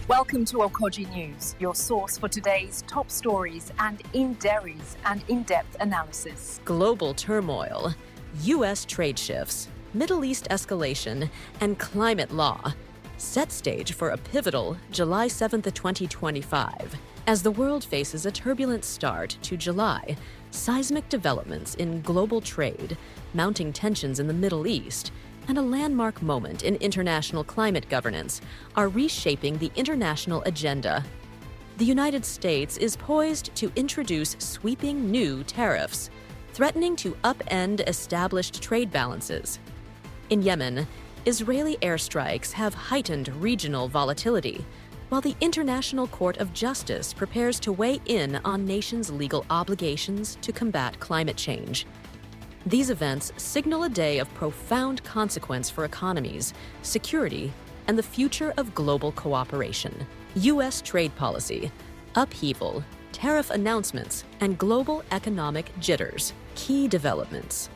Welcome to Okoji News, your source for today's top stories and in-depth analysis. Global turmoil, U.S. trade shifts, Middle East escalation, and climate law set stage for a pivotal July 7th, 2025. As the world faces a turbulent start to July, seismic developments in global trade, mounting tensions in the Middle East, and a landmark moment in international climate governance are reshaping the international agenda. The United States is poised to introduce sweeping new tariffs, threatening to upend established trade balances. In Yemen, Israeli airstrikes have heightened regional volatility, while the International Court of Justice prepares to weigh in on nations' legal obligations to combat climate change. These events signal a day of profound consequence for economies, security, and the future of global cooperation. U.S. trade policy, upheaval, tariff announcements, and global economic jitters. Key developments.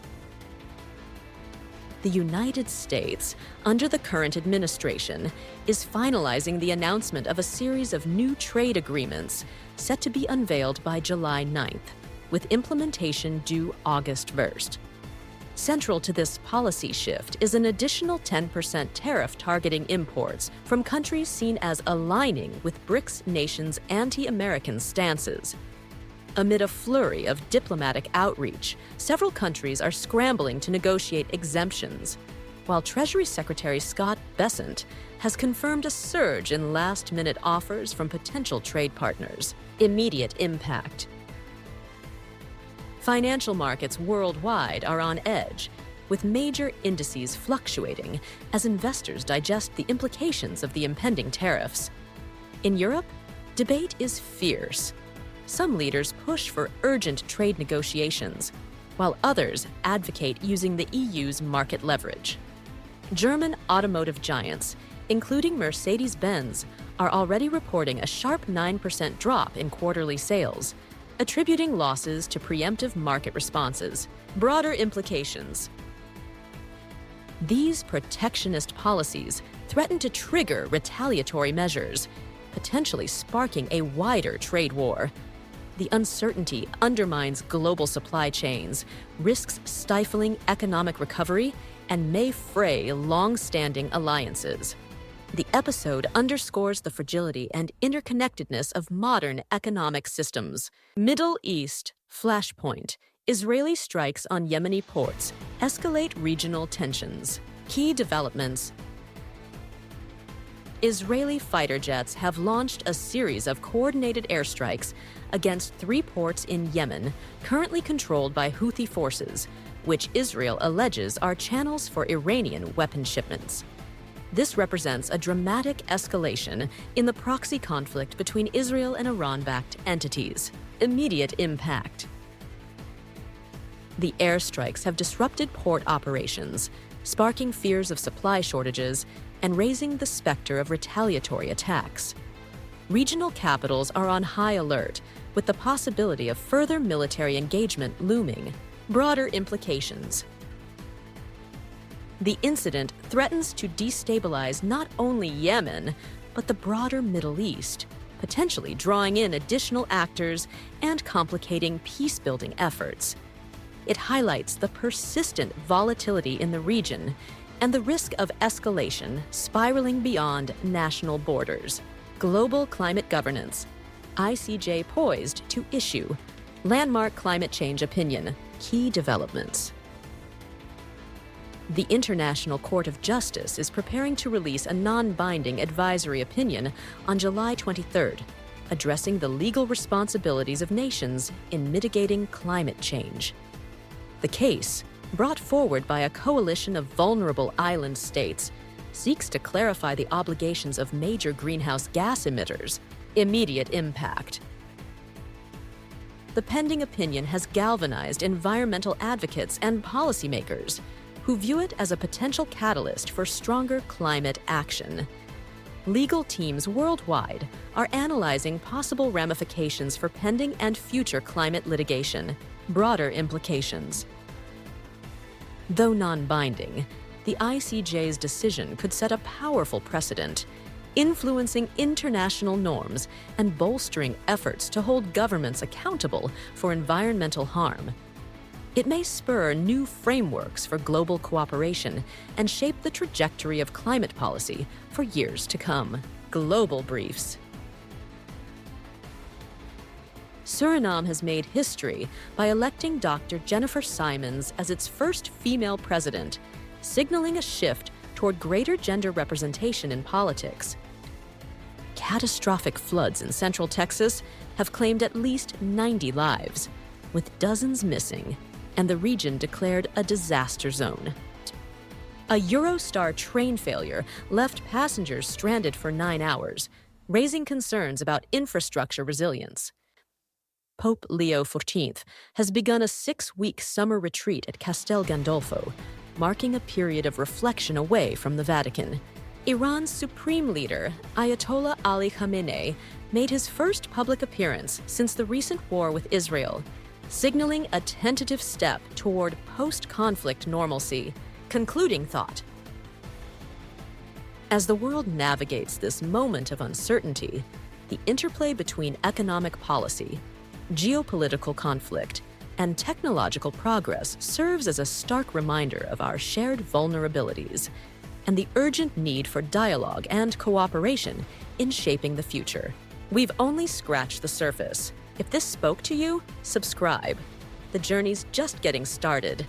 The United States, under the current administration, is finalizing the announcement of a series of new trade agreements set to be unveiled by July 9th, with implementation due August 1st. Central to this policy shift is an additional 10% tariff targeting imports from countries seen as aligning with BRICS nations' anti-American stances. Amid a flurry of diplomatic outreach, several countries are scrambling to negotiate exemptions, while Treasury Secretary Scott Bessent has confirmed a surge in last-minute offers from potential trade partners. Immediate impact. Financial markets worldwide are on edge, with major indices fluctuating as investors digest the implications of the impending tariffs. In Europe, debate is fierce. Some leaders push for urgent trade negotiations, while others advocate using the EU's market leverage. German automotive giants, including Mercedes-Benz, are already reporting a sharp 9% drop in quarterly sales, attributing losses to preemptive market responses. Broader implications. These protectionist policies threaten to trigger retaliatory measures, potentially sparking a wider trade war. The uncertainty undermines global supply chains, risks stifling economic recovery, and may fray long-standing alliances. The episode underscores the fragility and interconnectedness of modern economic systems. Middle East flashpoint. Israeli strikes on Yemeni ports escalate regional tensions. Key developments. Israeli fighter jets have launched a series of coordinated airstrikes against 3 ports in Yemen, currently controlled by Houthi forces, which Israel alleges are channels for Iranian weapon shipments. This represents a dramatic escalation in the proxy conflict between Israel and Iran-backed entities. Immediate impact. The airstrikes have disrupted port operations, sparking fears of supply shortages and raising the specter of retaliatory attacks. Regional capitals are on high alert, with the possibility of further military engagement looming. Broader implications. The incident threatens to destabilize not only Yemen, but the broader Middle East, potentially drawing in additional actors and complicating peace-building efforts. It highlights the persistent volatility in the region and the risk of escalation spiraling beyond national borders. Global climate governance. ICJ poised to issue landmark climate change opinion. Key developments. The International Court of Justice is preparing to release a non-binding advisory opinion on July 23rd, addressing the legal responsibilities of nations in mitigating climate change. The case, brought forward by a coalition of vulnerable island states, seeks to clarify the obligations of major greenhouse gas emitters. Immediate impact. The pending opinion has galvanized environmental advocates and policymakers who view it as a potential catalyst for stronger climate action. Legal teams worldwide are analyzing possible ramifications for pending and future climate litigation. Broader implications. Though non-binding, the ICJ's decision could set a powerful precedent, influencing international norms and bolstering efforts to hold governments accountable for environmental harm. It may spur new frameworks for global cooperation and shape the trajectory of climate policy for years to come. Global briefs. Suriname has made history by electing Dr. Jennifer Simons as its first female president, signaling a shift toward greater gender representation in politics. Catastrophic floods in central Texas have claimed at least 90 lives, with dozens missing, and the region declared a disaster zone. A Eurostar train failure left passengers stranded for 9 hours, raising concerns about infrastructure resilience. Pope Leo XIV has begun a 6-week summer retreat at Castel Gandolfo, marking a period of reflection away from the Vatican. Iran's supreme leader, Ayatollah Ali Khamenei, made his first public appearance since the recent war with Israel, signaling a tentative step toward post-conflict normalcy. Concluding thought. As the world navigates this moment of uncertainty, the interplay between economic policy, geopolitical conflict, and technological progress serves as a stark reminder of our shared vulnerabilities and the urgent need for dialogue and cooperation in shaping the future. We've only scratched the surface. If this spoke to you, subscribe. The journey's just getting started.